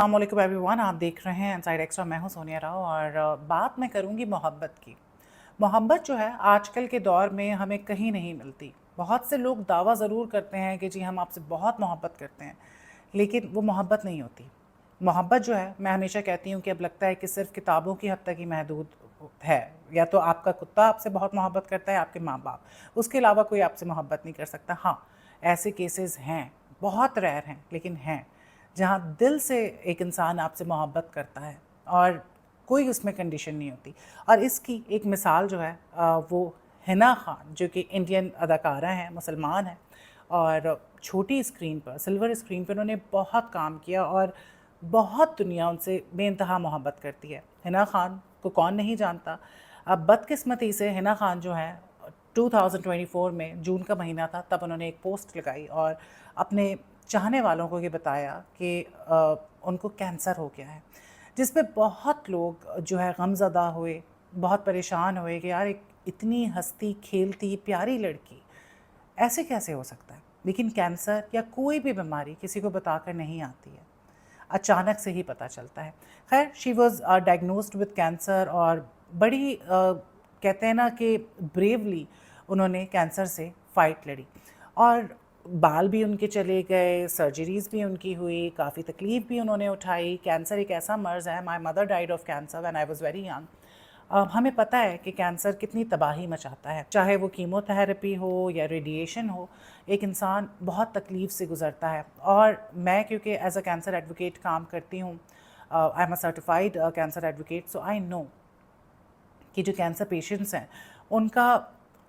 अस्सलाम वालेकुम एवरीवन, आप देख रहे हैं इनसाइड एक्स्ट्रा। मैं हूं सोनिया राव और बात मैं करूंगी मोहब्बत की। मोहब्बत जो है आजकल के दौर में हमें कहीं नहीं मिलती। बहुत से लोग दावा ज़रूर करते हैं कि जी हम आपसे बहुत मोहब्बत करते हैं, लेकिन वो मोहब्बत नहीं होती। मोहब्बत जो है, मैं हमेशा कहती हूँ कि अब लगता है कि सिर्फ किताबों की हद तक ही महदूद है। या तो आपका कुत्ता आपसे बहुत मोहब्बत करता है, आपके माँ बाप, उसके अलावा कोई आपसे मोहब्बत नहीं कर सकता। हाँ, ऐसे केसेस हैं, बहुत रेयर हैं लेकिन हैं, जहाँ दिल से एक इंसान आपसे मोहब्बत करता है और कोई उसमें कंडीशन नहीं होती। और इसकी एक मिसाल जो है वो हिना खान, जो कि इंडियन अदाकारा हैं, मुसलमान हैं, और छोटी स्क्रीन पर, सिल्वर स्क्रीन पर उन्होंने बहुत काम किया और बहुत दुनिया उनसे बेइंतहा मोहब्बत करती है। हिना खान को कौन नहीं जानता। अब बदकिस्मती से हिना खान जो है 2024 में जून का महीना था, तब उन्होंने एक पोस्ट लगाई और अपने चाहने वालों को ये बताया कि उनको कैंसर हो गया है, जिस पे बहुत लोग जो है गमज़दा हुए, बहुत परेशान हुए कि यार एक इतनी हंसती खेलती प्यारी लड़की, ऐसे कैसे हो सकता है। लेकिन कैंसर या कोई भी बीमारी किसी को बताकर नहीं आती है, अचानक से ही पता चलता है। खैर, she was diagnosed with cancer और बड़ी कहते हैं ना कि ब्रेवली उन्होंने कैंसर से फाइट लड़ी और बाल भी उनके चले गए, सर्जरीज भी उनकी हुई, काफ़ी तकलीफ़ भी उन्होंने उठाई। कैंसर एक ऐसा मर्ज़ है, my mother died of cancer when I was very young. हमें पता है कि कैंसर कितनी तबाही मचाता है, चाहे वो कीमोथेरेपी हो या रेडिएशन हो, एक इंसान बहुत तकलीफ़ से गुज़रता है। और मैं क्योंकि एज अ कैंसर एडवोकेट काम करती हूँ, I am a certified cancer advocate, so I know कि जो कैंसर पेशेंट्स हैं उनका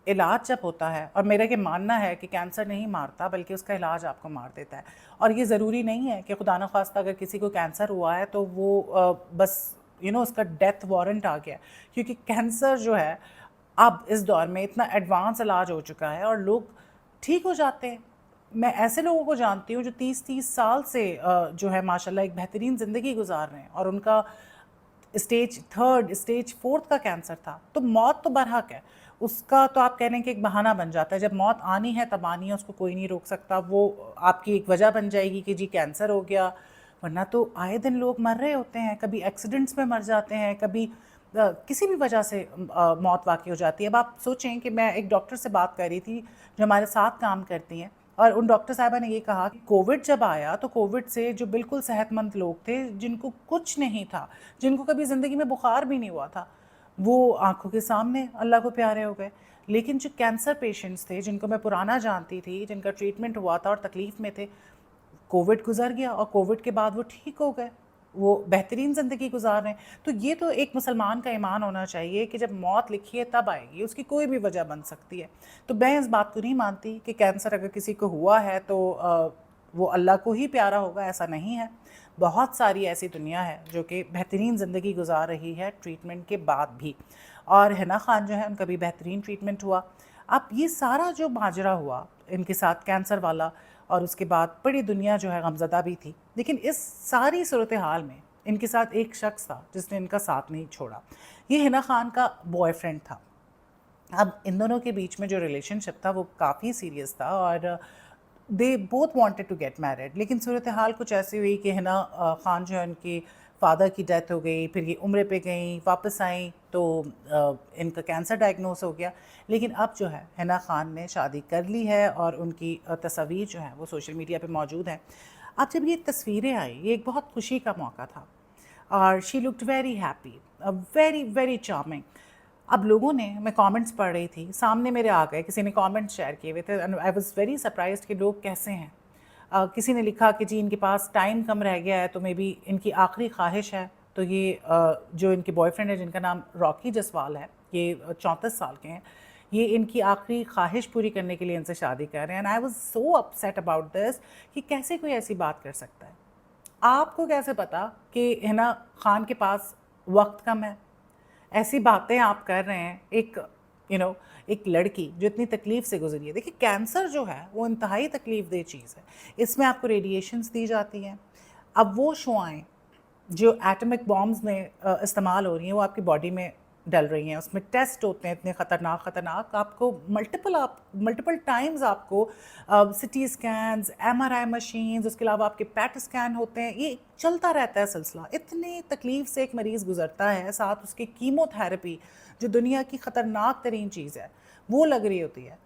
इलाज जब होता है, और मेरा ये मानना है कि कैंसर नहीं मारता बल्कि उसका इलाज आपको मार देता है। और ये ज़रूरी नहीं है कि खुदा न खास्ता अगर किसी को कैंसर हुआ है तो वो बस उसका डेथ वारंट आ गया, क्योंकि कैंसर जो है अब इस दौर में इतना एडवांस इलाज हो चुका है और लोग ठीक हो जाते हैं। मैं ऐसे लोगों को जानती हूँ जो 30-30 साल से जो है माशाल्लाह एक बेहतरीन ज़िंदगी गुजार रहे हैं, और उनका स्टेज 3, स्टेज 4 का कैंसर था। तो मौत तो बरहक है, उसका तो आप कह रहे हैं कि एक बहाना बन जाता है। जब मौत आनी है तब आनी है, उसको कोई नहीं रोक सकता। वो आपकी एक वजह बन जाएगी कि जी कैंसर हो गया, वरना तो आए दिन लोग मर रहे होते हैं। कभी एक्सीडेंट्स में मर जाते हैं, कभी किसी भी वजह से मौत वाक़ई हो जाती है। अब आप सोचें कि मैं एक डॉक्टर से बात कर रही थी जो हमारे साथ काम करती हैं, और उन डॉक्टर साहिबा ने ये कहा कि कोविड जब आया तो कोविड से जो बिल्कुल सेहतमंद लोग थे, जिनको कुछ नहीं था, जिनको कभी ज़िंदगी में बुखार भी नहीं हुआ था, वो आंखों के सामने अल्लाह को प्यारे हो गए। लेकिन जो कैंसर पेशेंट्स थे, जिनको मैं पुराना जानती थी, जिनका ट्रीटमेंट हुआ था और तकलीफ़ में थे, कोविड गुजर गया और कोविड के बाद वो ठीक हो गए, वो बेहतरीन ज़िंदगी गुजार रहे हैं। तो ये तो एक मुसलमान का ईमान होना चाहिए कि जब मौत लिखी है तब आएगी, उसकी कोई भी वजह बन सकती है। तो मैं इस बात को नहीं मानती कि कैंसर अगर किसी को हुआ है तो वो अल्लाह को ही प्यारा होगा, ऐसा नहीं है। बहुत सारी ऐसी दुनिया है जो कि बेहतरीन ज़िंदगी गुजार रही है ट्रीटमेंट के बाद भी, और हिना खान जो है उनका भी बेहतरीन ट्रीटमेंट हुआ। अब ये सारा जो माजरा हुआ इनके साथ कैंसर वाला, और उसके बाद बड़ी दुनिया जो है गमज़दा भी थी, लेकिन इस सारी सूरत हाल में इनके साथ एक शख्स था जिसने इनका साथ नहीं छोड़ा। ये हिना खान का बॉयफ्रेंड था। अब इन दोनों के बीच में जो रिलेशनशिप था वो काफ़ी सीरियस था और they both wanted to get married. लेकिन सूरत हाल कुछ ऐसी हुई कि हिना खान जो है उनकी फ़ादर की डेथ हो गई, फिर ये उम्र पे गई, वापस आई तो इनका कैंसर डायग्नोस हो गया। लेकिन अब जो है हिना खान ने शादी कर ली है और उनकी तस्वीर जो है वो सोशल मीडिया पे मौजूद है। अब जब ये तस्वीरें आई, ये एक बहुत खुशी का मौका था और she looked very happy, very very charming. अब लोगों ने, मैं कमेंट्स पढ़ रही थी, सामने मेरे आ गए, किसी ने कमेंट्स शेयर किए हुए थे and I was very surprised कि लोग कैसे हैं। किसी ने लिखा कि जी इनके पास टाइम कम रह गया है तो मे बी इनकी आखिरी ख्वाहिश है, तो ये जो इनके बॉयफ्रेंड है जिनका नाम रॉकी जसवाल है, ये 34 साल के हैं, ये इनकी आखिरी ख्वाहिश पूरी करने के लिए इनसे शादी कर रहे हैं। And I was so upset about this कि कैसे कोई ऐसी बात कर सकता है। आपको कैसे पता कि हिना खान के पास वक्त कम है? ऐसी बातें आप कर रहे हैं, एक एक लड़की जो इतनी तकलीफ़ से गुजरी है। देखिए, कैंसर जो है वो इंतहाई तकलीफ़ दह चीज़ है। इसमें आपको रेडिएशंस दी जाती हैं। अब वो शुआएँ जो एटॉमिक बॉम्ब्स में इस्तेमाल हो रही हैं वो आपकी बॉडी में डल रही हैं, उसमें टेस्ट होते हैं इतने ख़तरनाक, आपको मल्टीपल टाइम्स आपको सिटी स्कैन्स, एमआरआई मशीन्स, उसके अलावा आपके पैट स्कैन होते हैं, ये चलता रहता है सिलसिला। इतनी तकलीफ़ से एक मरीज़ गुज़रता है, साथ उसकी कीमोथेरेपी जो दुनिया की ख़तरनाक तरीन चीज़ है वो लग रही होती है।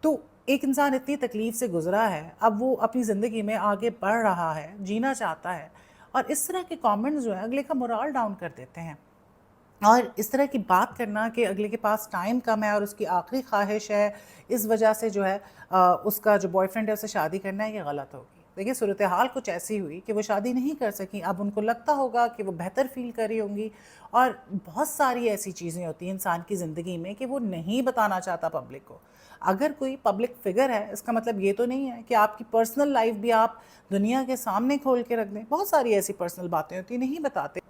तो एक इंसान इतनी तकलीफ़ से गुज़रा है, अब वो अपनी ज़िंदगी में आगे बढ़ रहा है, जीना चाहता है, और इस तरह के कमेंट्स जो है अगले का मोरल डाउन कर देते हैं। और इस तरह की बात करना कि अगले के पास टाइम कम है और उसकी आखिरी ख्वाहिश है, इस वजह से जो है उसका जो बॉयफ्रेंड है उससे शादी करना है, ये गलत होगी। देखिए, सूरत हाल कुछ ऐसी हुई कि वो शादी नहीं कर सकी, अब उनको लगता होगा कि वो बेहतर फ़ील कर रही होंगी, और बहुत सारी ऐसी चीज़ें होती हैं इंसान की ज़िंदगी में कि वो नहीं बताना चाहता पब्लिक को। अगर कोई पब्लिक फ़िगर है, इसका मतलब ये तो नहीं है कि आपकी पर्सनल लाइफ़ भी आप दुनिया के सामने खोल के रख दें। बहुत सारी ऐसी पर्सनल बातें होती हैं, नहीं बताते।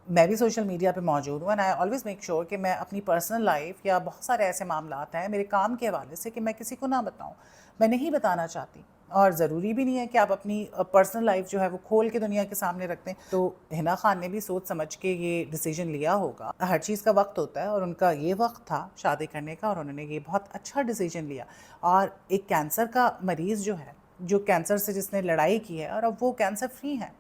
मैं भी सोशल मीडिया पे मौजूद हूँ, and I always make sure कि मैं अपनी पर्सनल लाइफ़ या बहुत सारे ऐसे मामलात हैं मेरे काम के हवाले से कि मैं किसी को ना बताऊँ। मैं नहीं बताना चाहती, और ज़रूरी भी नहीं है कि आप अपनी पर्सनल लाइफ़ जो है वो खोल के दुनिया के सामने रख दें। तो हिना खान ने भी सोच समझ के ये डिसीजन लिया होगा। हर चीज़ का वक्त होता है, और उनका ये वक्त था शादी करने का, और उन्होंने ये बहुत अच्छा डिसीजन लिया। और एक कैंसर का मरीज़ जो है, जो कैंसर से जिसने लड़ाई की है और अब वो कैंसर फ्री हैं,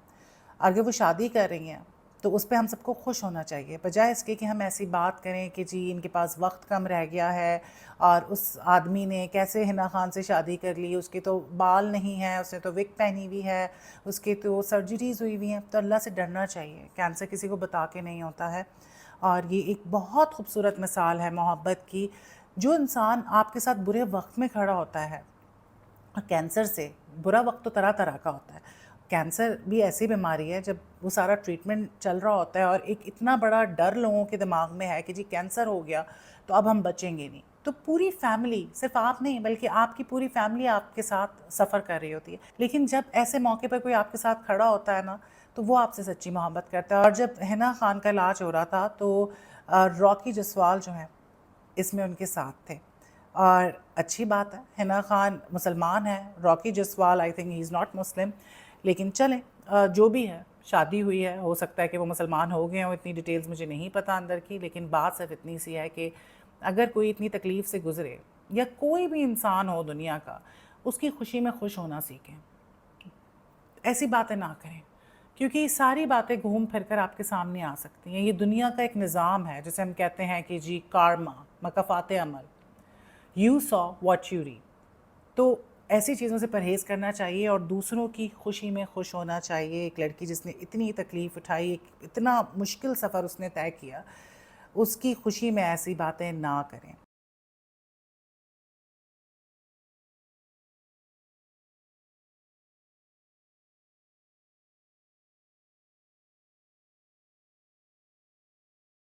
अगर वो शादी कर रही हैं, तो उस पे हम सबको खुश होना चाहिए, बजाय इसके कि हम ऐसी बात करें कि जी इनके पास वक्त कम रह गया है, और उस आदमी ने कैसे हिना खान से शादी कर ली, उसके तो बाल नहीं हैं, उसने तो विग पहनी हुई है, उसके तो सर्जरीज हुई हुई हैं। तो अल्लाह से डरना चाहिए, कैंसर किसी को बता के नहीं होता है। और ये एक बहुत खूबसूरत मिसाल है मोहब्बत की। जो इंसान आपके साथ बुरे वक्त में खड़ा होता है, और कैंसर से बुरा वक्त तो तरह तरह का होता है, कैंसर भी ऐसी बीमारी है जब वो सारा ट्रीटमेंट चल रहा होता है और एक इतना बड़ा डर लोगों के दिमाग में है कि जी कैंसर हो गया तो अब हम बचेंगे नहीं, तो पूरी फैमिली, सिर्फ आप नहीं बल्कि आपकी पूरी फैमिली आपके साथ सफ़र कर रही होती है। लेकिन जब ऐसे मौके पर कोई आपके साथ खड़ा होता है ना, तो वो आपसे सच्ची मोहब्बत करता है। और जब हिना खान का इलाज हो रहा था, तो रॉकी जसवाल जो है इसमें उनके साथ थे। और अच्छी बात है, हिना खान मुसलमान है, Rocky Jaiswal I think he is not Muslim, लेकिन चलें, जो भी है, शादी हुई है, हो सकता है कि वो मुसलमान हो गए हों, इतनी डिटेल्स मुझे नहीं पता अंदर की। लेकिन बात सिर्फ इतनी सी है कि अगर कोई इतनी तकलीफ़ से गुज़रे, या कोई भी इंसान हो दुनिया का, उसकी खुशी में खुश होना सीखें, ऐसी बातें ना करें, क्योंकि ये सारी बातें घूम फिर कर आपके सामने आ सकती हैं। ये दुनिया का एक निज़ाम है, जिसे हम कहते हैं कि जी कार्मा, मकाफ़ात अमल, you sow what you reap. तो ऐसी चीज़ों से परहेज़ करना चाहिए और दूसरों की खुशी में खुश होना चाहिए। एक लड़की जिसने इतनी तकलीफ़ उठाई, एक इतना मुश्किल सफ़र उसने तय किया, उसकी खुशी में ऐसी बातें ना करें।